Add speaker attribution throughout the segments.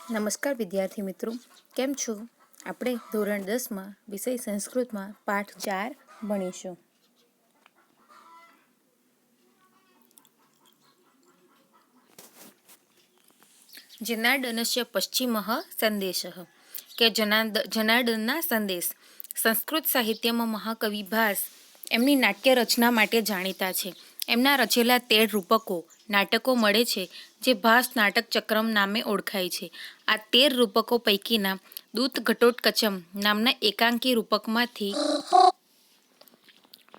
Speaker 1: નમસ્કાર વિદ્યાર્થી મિત્રો, કેમ છો? આપણે ધોરણ 10માં વિષય સંસ્કૃતમાં પાઠ 4 ભણીશું. જનાર્દનસ્ય પશ્ચિમઃ સંદેશઃ કે જનાર્દનના સંદેશ. સંસ્કૃત સાહિત્યમાં મહાકવિ ભાસ એમની નાટ્ય રચના માટે જાણીતા છે. એમના રચેલા 13 રૂપકો નાટકો મળે છે જે ભાસ નાટક ચક્રમ નામે ઓળખાય છે. આ 13 રૂપકો પૈકીના દૂત ઘટોત્કચમ નામના એકાંકી રૂપકમાંથી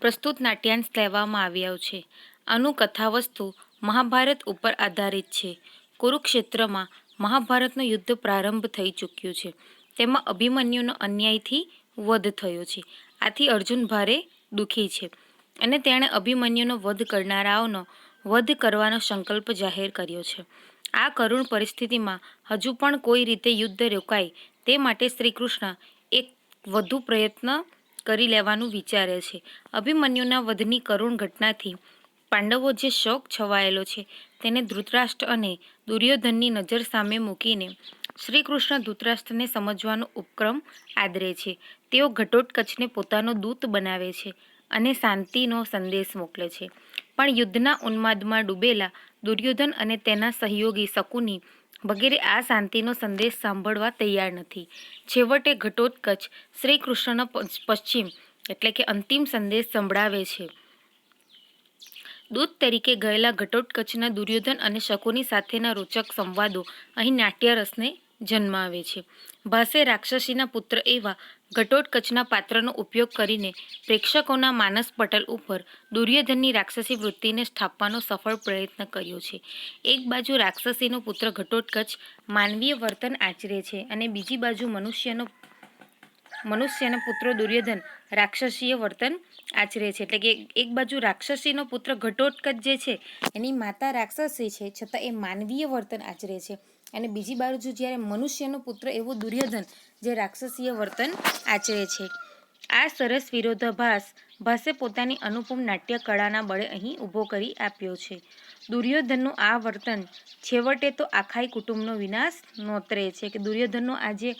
Speaker 1: પ્રસ્તુત નાટ્યાંશ લેવામાં આવ્યો છે. આનું કથાવસ્તુ મહાભારત ઉપર આધારિત છે. કુરુક્ષેત્રમાં મહાભારતનું યુદ્ધ પ્રારંભ થઈ ચૂક્યું છે. તેમાં અભિમન્યુનો અન્યાયથી વધ થયો છે. આથી અર્જુન ભારે દુઃખી છે અને તેણે અભિમન્યુનો વધ કરનારાઓનો વધ કરવાનો સંકલ્પ જાહેર કર્યો છે. આ કરુણ પરિસ્થિતિમાં હજુ પણ કોઈ રીતે યુદ્ધ રોકાય તે માટે શ્રી કૃષ્ણ એક વધુ પ્રયત્ન કરી લેવાનું વિચારે છે. અભિમન્યુના વધની કરુણ ઘટનાથી પાંડવો જે શોક છવાયેલો છે તેને ધૃતરાષ્ટ્ર અને દુર્યોધનની નજર સામે મૂકીને શ્રી કૃષ્ણ ધૃતરાષ્ટ્રને સમજવાનો ઉપક્રમ આદરે છે. તેઓ ઘટોત્કચને પોતાનો દૂત બનાવે છે અને શાંતિનો સંદેશ મોકલે છે. પણ યુદ્ધના ઉન્માદમાં ડૂબેલા દુર્યોધન અને તેના સહયોગી શકુની વગેરે આ શાંતિનો સંદેશ સાંભળવા તૈયાર નથી. છેવટે ઘટોત્કચ શ્રી કૃષ્ણનો પશ્ચિમ એટલે કે અંતિમ સંદેશ સંભળાવે છે. દૂત તરીકે ગયેલા ઘટોત્કચના દુર્યોધન અને શકુની સાથેના રોચક સંવાદો અહીં નાટ્યરસને જન્માવે છે. ભાસે રાક્ષસીના પુત્ર એવા ઘટોત્કચના પાત્રનો ઉપયોગ કરીને પ્રેક્ષકોના માનસ પટલ ઉપર દુર્યોધનની રાક્ષસી વૃત્તિને સ્થાપવાનો સફળ પ્રયત્ન કર્યો છે. એક બાજુ રાક્ષસીનો પુત્ર ઘટોત્કચ માનવીય વર્તન આચરે છે અને બીજી બાજુ મનુષ્યના પુત્ર દુર્યોધન રાક્ષસીય વર્તન આચરે છે. એટલે કે એક બાજુ રાક્ષસીનો પુત્ર ઘટોત્કચ જે છે એની માતા રાક્ષસી છે છતાં એ માનવીય વર્તન આચરે છે અને બીજી બાજુ જ્યારે મનુષ્યનો પુત્ર એવો દુર્યોધન જે રાક્ષસીય વર્તન આચરે છે. આ સરસ વિરોધાભાસ ભાસે પોતાની અનુપમ નાટ્ય કળાના બળે અહીં ઊભો કરી આપ્યો છે. દુર્યોધનનું આ વર્તન છેવટે તો આખાય કુટુંબનો વિનાશ નોતરે છે કે દુર્યોધનનું આ જે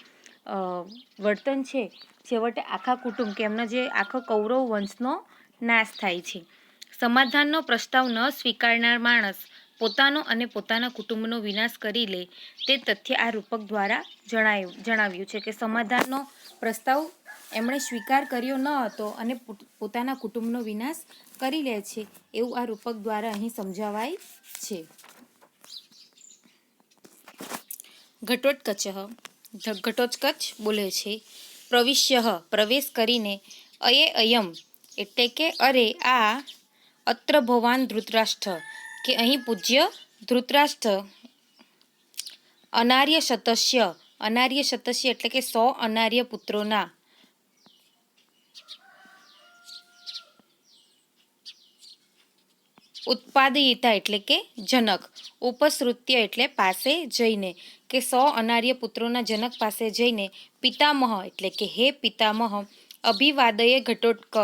Speaker 1: વર્તન છે છેવટે આખા કુટુંબ કે એમનો જે આખો કૌરવ વંશનો નાશ થાય છે. સમાધાનનો પ્રસ્તાવ ન સ્વીકારનાર માણસ પોતાનો અને પોતાના કુટુંબનો વિનાશ કરી લે તે તથ્ય આ રૂપક દ્વારા જણાવ્યું છે કે સમાધાનનો પ્રસ્તાવ એમણે સ્વીકાર કર્યો ન હતો અને પોતાના કુટુંબનો વિનાશ કરી લે છે એવું આ રૂપક દ્વારા અહીં સમજાવાય છે. ઘટોત્કચ બોલે છે પ્રવિશ્ય પ્રવેશ કરીને અયમ એટલે કે અરે આ અત્ર ભવાન ધૃતરાષ્ટ્ર કે અહીં પૂજ્ય ધૃતરાષ્ટ્ર અનાર્ય શતસ્ય એટલે કે 100 અનાર્ય પુત્રોના ઉત્પાદયિતા એટલે કે જનક, ઉપસૃત્ય એટલે પાસે જઈને કે 100 અનાર્ય પુત્રોના જનક પાસે જઈને પિતામહ એટલે કે હે પિતામહ અભિવાદયે ઘટોત્ક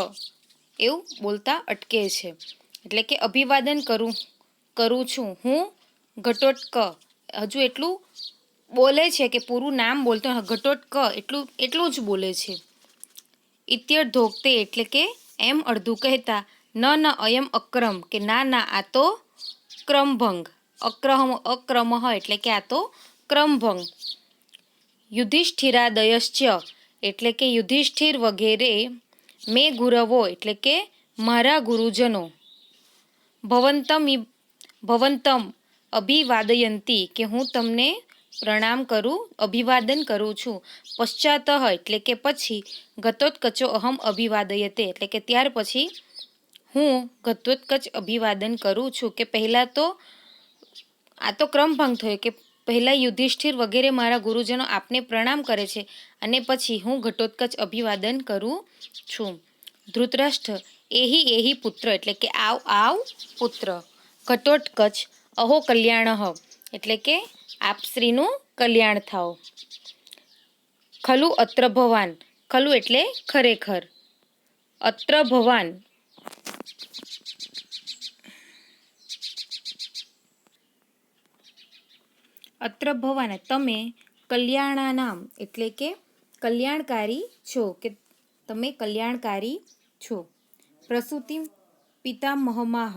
Speaker 1: એવું બોલતા અટકે છે. એટલે કે અભિવાદન કરું છું હું ઘટોત્ક. હજુ એટલું બોલે છે કે પૂરું નામ બોલતો ઘટોત્ક એટલું જ બોલે છે. ઇત્યર્ધોક્તે એટલે કે એમ અડધું કહેતા ન અયમ અક્રમ કે ના આ તો ક્રમભંગ. અક્રમ એટલે કે આ તો ક્રમભંગ. યુધિષ્ઠિરાદયશ્ચ એટલે કે યુધિષ્ઠિર વગેરે મેં ગુરવો એટલે કે મારા ગુરુજનો ભવંતમ અભિવાદયંતી કે હું તમને પ્રણામ અભિવાદન કરું છું. પશ્ચાત એટલે કે પછી ઘટોત્કચો અહમ અભિવાદયતે એટલે કે ત્યાર પછી હું ઘટોત્કચ અભિવાદન કરું છું. કે પહેલા તો આ તો ક્રમભંગ થયો કે પહેલા યુધિષ્ઠિર વગેરે મારા ગુરુજનો આપને પ્રણામ કરે છે અને પછી હું ઘટોત્કચ અભિવાદન કરું છું. ધૃતરાષ્ટ્ર એહી પુત્ર એટલે કે આવ પુત્ર. ઘટોત્કચ અહો કલ્યાણ એટલે કે આપ શ્રીનું કલ્યાણ થાવ. ખલુ અત્ર ભવાન ખલુ એટલે ખરેખર. અત્ર ભવાન તમે કલ્યાણાનામ એટલે કે કલ્યાણકારી છો, કે તમે કલ્યાણકારી છો. પ્રસૂતિ પિતામહમાહ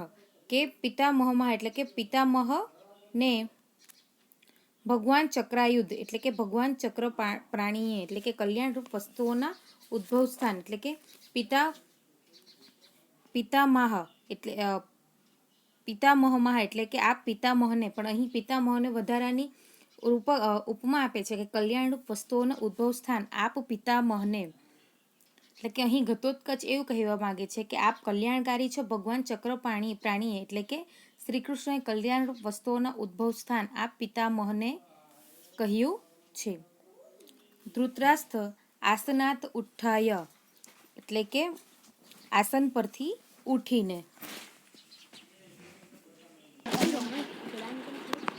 Speaker 1: કે પિતામહમાહ એટલે કે પિતામહને ભગવાન ચક્રાયુધ એટલે કે ભગવાન ચક્ર પ્રાણીએ એટલે કે કલ્યાણરૂપ વસ્તુઓના ઉદ્ભવ સ્થાન એટલે કે પિતામહ એટલે પિતામહમાહ એટલે કે આ પિતામહને, પણ અહીં પિતામહને વધારાની ઉપમા આપે છે કે કલ્યાણરૂપ વસ્તુઓના ઉદ્ભવ સ્થાન આપ પિતામહને, એટલે કે અહીં ઘટોત્કચ એવું કહેવા માંગે છે કે આપ કલ્યાણકારી છો ભગવાન ચક્ર પ્રાણીએ એટલે કે શ્રી કૃષ્ણએ કલ્યાણરૂપ વસ્તુઓના ઉદ્ભવ સ્થાન આપ પિતામહને કહ્યું છે. ધૃતરાષ્ટ્ર આસનાત ઉત્થાય એટલે કે આસન પરથી ઉઠીને.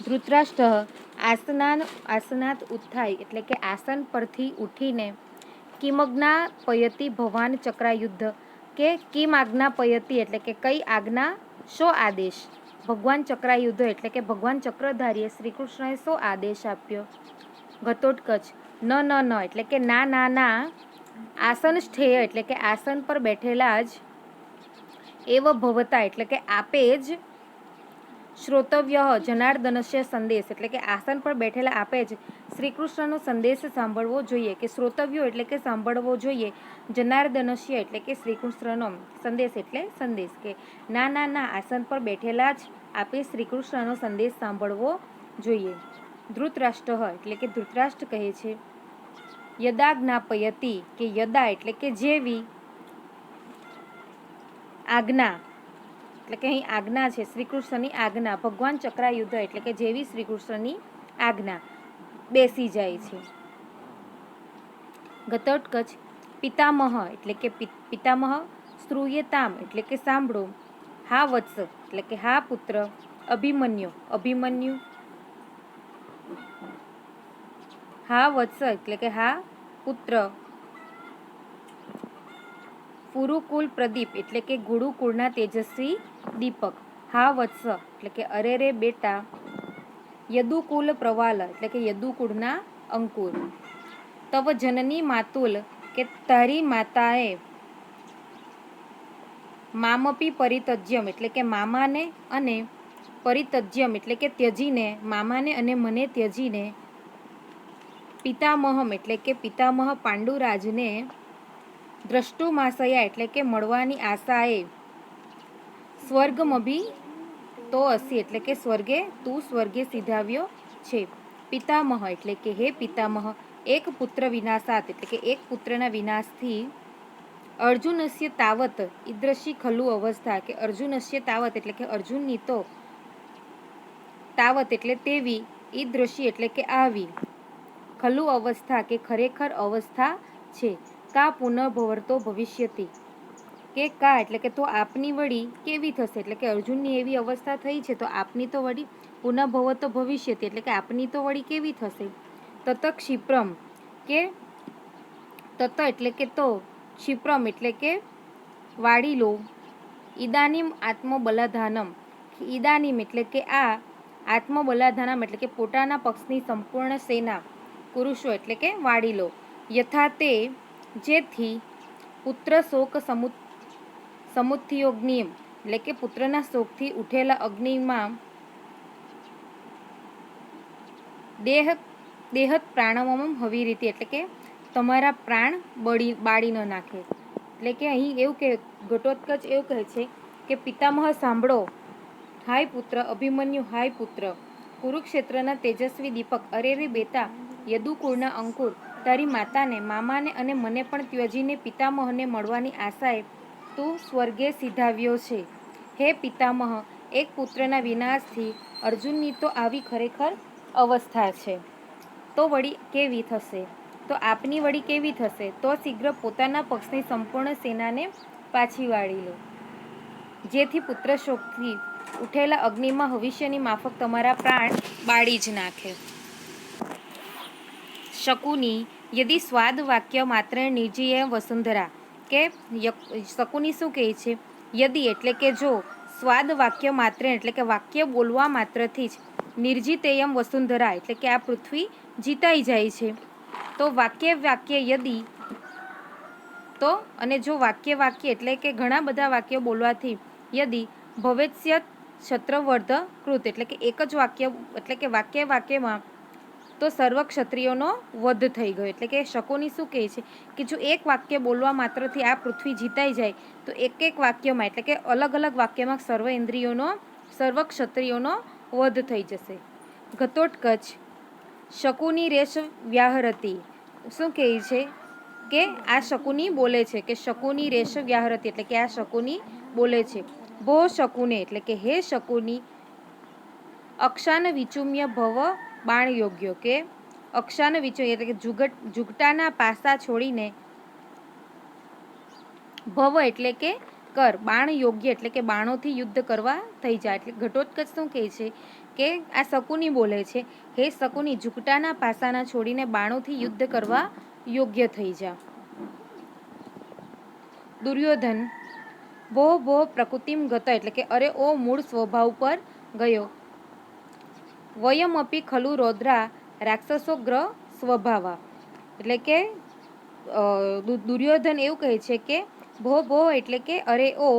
Speaker 1: ધૃતરાષ્ટ્ર આસનાત ઉત્થાય એટલે કે આસન પરથી ઉઠીને કિમજ્ઞા પયતિ ભવાન ચક્રાયુદ્ધ કે કિમ આજ્ઞા પયતિ એટલે કે કઈ આજ્ઞા, શો આદેશ. ભગવાન ચક્રાયુદ્ધ એટલે કે ભગવાન ચક્રધારીએ શ્રી કૃષ્ણએ શો આદેશ આપ્યો. ઘટોત્કચ ન એટલે કે ના આસન સ્થેય એટલે કે આસન પર બેઠેલા જ એવ ભવતા એટલે કે આપે જ શ્રોતવ્ય જનાર્દનસ્ય સંદેશ એટલે કે આસન પર બેઠેલા આપે જ શ્રી કૃષ્ણનો સંદેશ સાંભળવો જોઈએ, કે શ્રોતવ્યો એટલે કે સાંભળવો જોઈએ, જનાર્દનસ્ય એટલે કે શ્રી કૃષ્ણનો સંદેશ એટલે સંદેશ, કે ના આસન પર બેઠેલા જ આપે શ્રી કૃષ્ણનો સંદેશ સાંભળવો જોઈએ. ધૃતરાષ્ટ્ર એટલે કે ધૃતરાષ્ટ્ર કહે છે યદા જ્ઞાપયતિ કે યદા એટલે કે જેવી, આજ્ઞા એટલે કે અહીં આજ્ઞા છે શ્રી કૃષ્ણની આજ્ઞા, ભગવાન ચક્રાયુદ્ધ એટલે કે જેવી શ્રી કૃષ્ણની આજ્ઞા બેસી જાય છે. ઘટોત્કચ પિતામહ એટલે કે પિતામહ, શ્રૂયતામ એટલે કે સાંભળો, હા વત્સ એટલે કે હા પુત્ર, અભિમન્યુ હા વત્સ એટલે કે હા પુત્ર, પુરુકુલ પ્રદીપ એટલે કે ગુરુકુળના તેજસ્વી દીપક, હા વત્સ એટલે કે અરે રે બેટા, યદુકુલ પ્રવાલ એટલે કે યદુકુળના અંકુર, તવ જનની માતુલ કે તારી માતાએ, મામપી પરિતજ્યમ એટલે કે મામાને અને પરિતજ્યમ એટલે કે ત્યજીને, મામાને અને મને ત્યજીને, પિતામહમ એટલે કે પિતામહ પાંડુરાજને, દ્રષ્ટુમાશયા એટલે કે મળવાની આશાએ, સ્વર્ગમભી તો અસી એટલે કે તું સ્વર્ગે સીધાવ્યો છે. પિતામહ એટલે કે હે પિતામહ, એક પુત્ર વિનાશાત એટલે કે એક પુત્રના વિનાશથી, અર્જુનસ્ય તાવત ઈદૃશી ખલુ અવસ્થા કે અર્જુનસ્ય તાવત એટલે કે અર્જુનની તો, તાવત એટલે તેવી, ઈદૃશી એટલે કે આવી, ખલુ અવસ્થા કે ખરેખર અવસ્થા છે. કા પુનર્ભવતો ભવિષ્યતિ કે કા એટલે કે તો આપની વળી કેવી થશે એટલે કે અર્જુનની એવી અવસ્થા થઈ છે તો આપની તો વળી પુનઃભવતો ભવિષ્યતિ એટલે કે આપની તો વળી કેવી થશે. તત ક્ષિપ્રમ કે તત એટલે કે તો, ક્ષિપ્રમ એટલે કે વાળી લો, ઇદાનીમ આત્મબલાધાનમ, ઇદાનીમ એટલે કે આ, આત્મબલાધાનમ એટલે કે પોતાના પક્ષની સંપૂર્ણ સેના, પુરુષો એટલે કે વાળી લો, યથા તે જેથી, પુત્ર શોક સમુત્થયોગ્નિમ એટલે કે પુત્રના શોકથી ઉઠેલા અગ્નિમાં, દેહત પ્રાણવમ હવી રીતે એટલે કે તમારા પ્રાણ બાળી ન નાખે. એટલે કે અહીં એવું કે ઘટોત્કચ એવું કહે છે કે પિતામહ સાંભળો, હાય પુત્ર અભિમન્યુ, હાય પુત્ર કુરુક્ષેત્રના તેજસ્વી દીપક, અરે રે બેટા યદુકુળના અંકુર, તારી માતાને, મામાને અને મને પણ ત્યજીને પિતામહને મળવાની આશાએ તું સ્વર્ગે સીધાવ્યો છે. હે પિતામહ, એક પુત્રના વિનાશથી અર્જુનની તો આવી ખરેખર અવસ્થા છે. તો વળી કેવી થશે, તો આપની વળી કેવી થશે, તો શીઘ્ર પોતાના પક્ષની સંપૂર્ણ સેનાને પાછી વાળી લો, જેથી પુત્ર શોકથી ઉઠેલા અગ્નિમાં ભવિષ્યની માફક તમારા પ્રાણ બાળી જ નાખે. શકુની યદિ સ્વાદ વાક્ય માત્ર નિર્જીય વસુંધરા કે શકુની શું કહે છે, યદિ એટલે કે જો, સ્વાદ વાક્ય માત્ર એટલે કે વાક્ય બોલવા માત્રથી જ, નિર્જિતેયમ વસુંધરા એટલે કે આ પૃથ્વી જીતાઈ જાય છે. તો વાક્ય યદી તો અને જો વાક્ય એટલે કે ઘણા બધા વાક્યો બોલવાથી યદી ભવેત્સ્યત ક્ષત્રવર્ધ કૃત એટલે કે એક જ વાક્ય એટલે કે વાક્યમાં તો સર્વ ક્ષત્રિયોનો વધ થઈ ગયો. એટલે કે શકુની શું કહે છે કે જો એક વાક્ય બોલવા માત્રથી આ પૃથ્વી જીતાઈ જાય તો એક વાક્યમાં એટલે કે અલગ અલગ વાક્યમાં સર્વ ક્ષત્રિયોનો વધ થઈ જશે. ઘટોત્કચ શકુની રેશ વ્યાહરતી શું કહે છે કે આ શકુની બોલે છે કે શકુની રેશ વ્યાહરતી એટલે કે આ શકુની બોલે છે. ભો શકુને એટલે કે હે શકુની અક્ષાન વિચુમ્ય ભવ બાણ યોગ્ય કે અક્ષાન વિચુમ્ય એટલે કે જુગટાના પાસા છોડીને ભવ એટલે કે કર બાણ યોગ્ય એટલે કે બાણોથી યુદ્ધ કરવા થઈ જાય. એટલે ઘટોત્કચ શું કહે છે કે આ શકુની બોલે છે હે શકુની ઝુકટાના પાસાના છોડીને બાણોથી યુદ્ધ કરવા યોગ્ય થઈ જા. દુર્યોધન ભો પ્રકૃતિમ ગત એટલે કે અરે ઓ મૂળ સ્વભાવ પર ગયો. વયમપી ખલુ રૌદ્રા રાક્ષસોગ્ર સ્વભાવા એટલે કે દુર્યોધન એવું કહે છે કે ભો એટલે કે અરે ઓ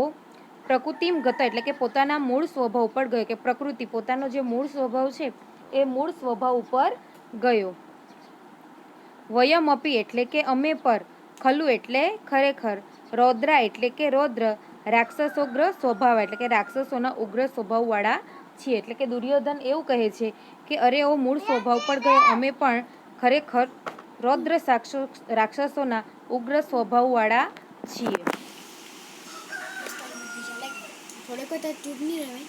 Speaker 1: પ્રકૃતિમ ગત એટલે કે પોતાના મૂળ સ્વભાવ ઉપર ગયો કે પ્રકૃતિ પોતાનો જે મૂળ સ્વભાવ છે એ મૂળ સ્વભાવ ઉપર ગયો. વયમપી એટલે કે અમે પર ખલુ એટલે ખરેખર રૌદ્રા એટલે કે રૌદ્ર રાક્ષસોગ્ર સ્વભાવ એટલે કે રાક્ષસોના ઉગ્ર સ્વભાવવાળા છીએ. એટલે કે દુર્યોધન એવું કહે છે કે અરે ઓ મૂળ સ્વભાવ પર ગયો અમે પણ ખરેખર રૌદ્ર રાક્ષસોના ઉગ્ર સ્વભાવવાળા છીએ.
Speaker 2: થોડે કોઈ ચૂપ નહીં રહે.